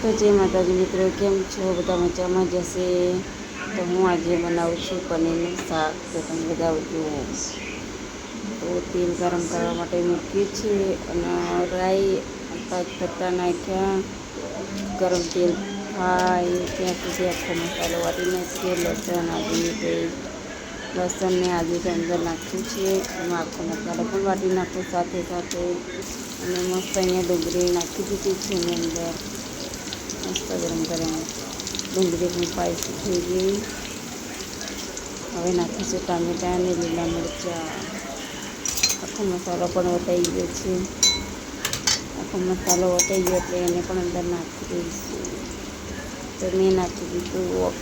તો જય માતાજી મિત્રો, કેમ છો? બધા મજામાં જશે. તો હું આજે બનાવું છું પનીરનું શાક. તો તમે બધા જુઓ. તો તેલ ગરમ કરવા માટે મૂક્યું છે અને રાઈ પાંચ પત્તા નાખ્યા. ગરમ તેલ થાય ત્યાં સુધી આખો મસાલો વાટી નાખીએ. લસણ આદુની પેસ્ટ, લસણને આદુની અંદર નાખ્યું છે. એમાં આખો મસાલો પણ વાટી નાખું સાથે સાથે. અને મસ્ત અહીંયા ડુંગળી નાખી દીધી છે એની અંદર. મસ્ત ગરમ ગરમ ડુંગળી પણ સ્પાઈસી થઈ ગઈ. હવે નાખીશું ટામેટાં અને લીલા મરચાં. આખો મસાલો પણ વટાઈ ગયો છે. આખો મસાલો વટાઈ ગયો એટલે એને પણ અંદર નાખી દઈશું. તો મેં નાખી દીધું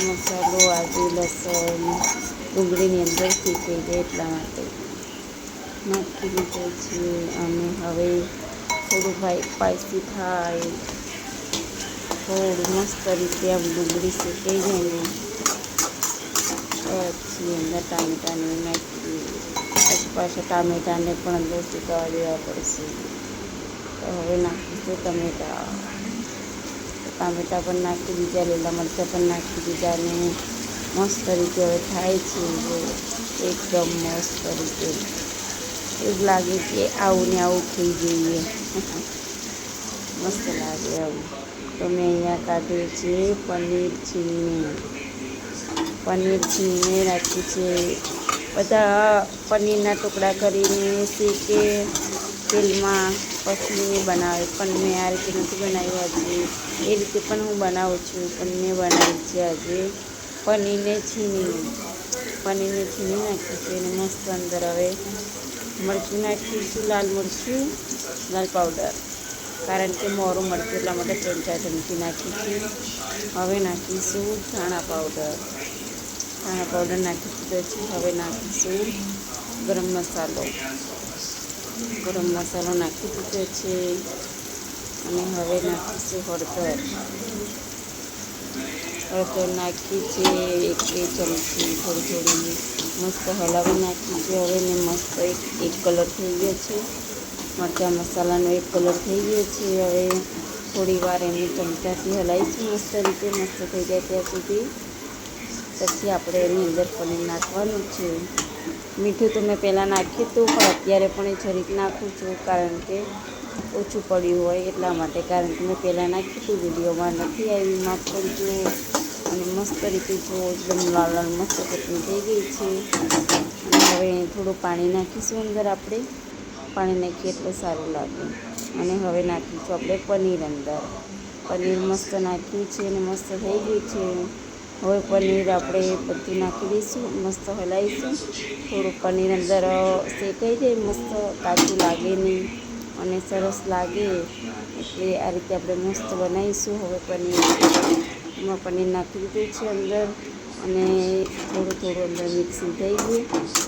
મસાલો, આદુ, લસણ ડુંગળીની અંદર શેકાઈ જાય એટલા માટે નાખી દીધો છે. અને હવે થોડું સ્પાઈસી થાય, થોડું મસ્ત રીતે આમ ડુંગળી શેકાઈ જાય ને પછી અંદર ટામેટાને નાખી પછી પાછા ટામેટાને પણ અંદર શેકાવા દેવા પડશે. તો હવે નાખીશું ટામેટાં. ટામેટાં પણ નાખી દીધા, લીલા મરચાં પણ નાખી દીધા ને મસ્ત રીતે હવે થાય છે. એકદમ મસ્ત રીતે એવું લાગે કે આવું ને આવું થઈ જઈએ. મસ્ત લાગે આવું. તો મેં અહીંયા કાઢ્યું છે પનીર છીણીને રાખી છે. બધા પનીરના ટુકડા કરીને શેકે તેલમાં પછી બનાવે, પણ મેં આ રીતે નથી બનાવ્યું આજે. એ રીતે પણ હું બનાવું છું, પણ મેં બનાવી છે આજે પનીરને છીણી નાખી છે. અને મસ્ત અંદર હવે મરચું નાખીશું, લાલ મરચું, લાલ પાવડર, કારણ કે મોરું મરચું એટલા માટે 3-4 ચમચી નાખી છે. હવે નાખીશું ધાણા પાવડર નાખી દીધો છે. હવે નાખીશું ગરમ મસાલો નાખી દીધો છે. અને હવે નાખીશું હળદર નાખી છે 1-2 ચમચી થોડી મસ્ત હલાવી નાખી છે. હવે ને મસ્ત એક કલર થઈ ગયો છે. મરચાં મસાલાનો એક કલર થઈ ગયો છે. હવે થોડી વાર એને ચમચાથી હલાવીશું મસ્ત રીતે. મસ્ત થઈ જાય ત્યાં સુધી પછી આપણે એની અંદર પનીર નાખવાનું છે. મીઠું તો મેં પહેલાં નાખ્યું હતું, પણ અત્યારે પણ એ જરીક નાખું છું, કારણ કે ઓછું પડ્યું હોય એટલા માટે. કારણ કે મેં પહેલાં નાખ્યું હતું, વિડીયોમાં નથી આવી, માફ કરજો. અને મસ્ત રીતે જો એકદમ લાલ લાલ મસ્ત ચટણી થઈ ગઈ છે. અને હવે થોડું પાણી નાખીશું અંદર આપણે. પાણી નાખીએ એટલે સારું લાગે. અને હવે નાખીશું આપણે પનીર અંદર. પનીર મસ્ત નાખ્યું છે અને મસ્ત થઈ ગયું છે. હવે પનીર આપણે બધું નાખી દઈશું, મસ્ત હલાવીશું. થોડું પનીર અંદર શેકાઈ જાય, મસ્ત કાચું લાગે નહીં અને સરસ લાગે એટલે આ રીતે આપણે મસ્ત બનાવીશું. હવે પનીર નાખી દીધું છે અંદર અને થોડું અંદર મિક્સિંગ થઈ ગયું.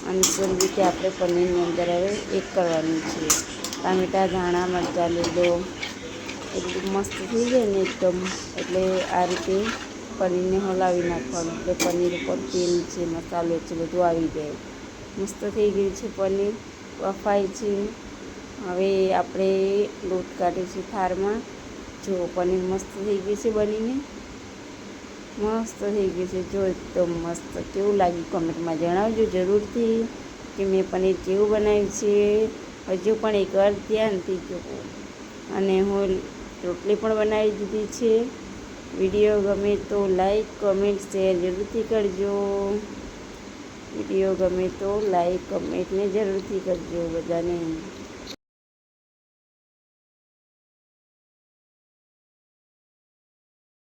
અને સરસ રીતે આપણે પનીરની અંદર હવે એક કરવાનું છે. ટામેટાં, ધાણા, મરચાં, લીલો એકદમ મસ્ત થઈ જાય ને એકદમ, એટલે આ રીતે પનીરને હલાવી નાખવાનું. એટલે પનીર ઉપર તેલ છે, મસાલો છે, બધું આવી જાય. મસ્ત થઈ ગયું છે પનીર, બફાય છે. હવે આપણે લોટ કાઢીશું થાળમાં. જો પનીર મસ્ત થઈ ગયું છે બનીને, મસ્ત થઈ ગયું છે. જો એકદમ મસ્ત. કેવું લાગ્યું કમેન્ટમાં જણાવજો જરૂરથી કે મેં પનીર કેવું બનાવ્યું છે. હજુ પણ એકવાર ધ્યાનથી જુઓ. અને હું રોટલી પણ બનાવી દીધી છે. વિડીયો ગમે તો લાઈક, કમેન્ટ, શેર જરૂરથી કરજો. વિડીયો ગમે તો લાઈક, કમેન્ટને જરૂરથી કરજો બધાને.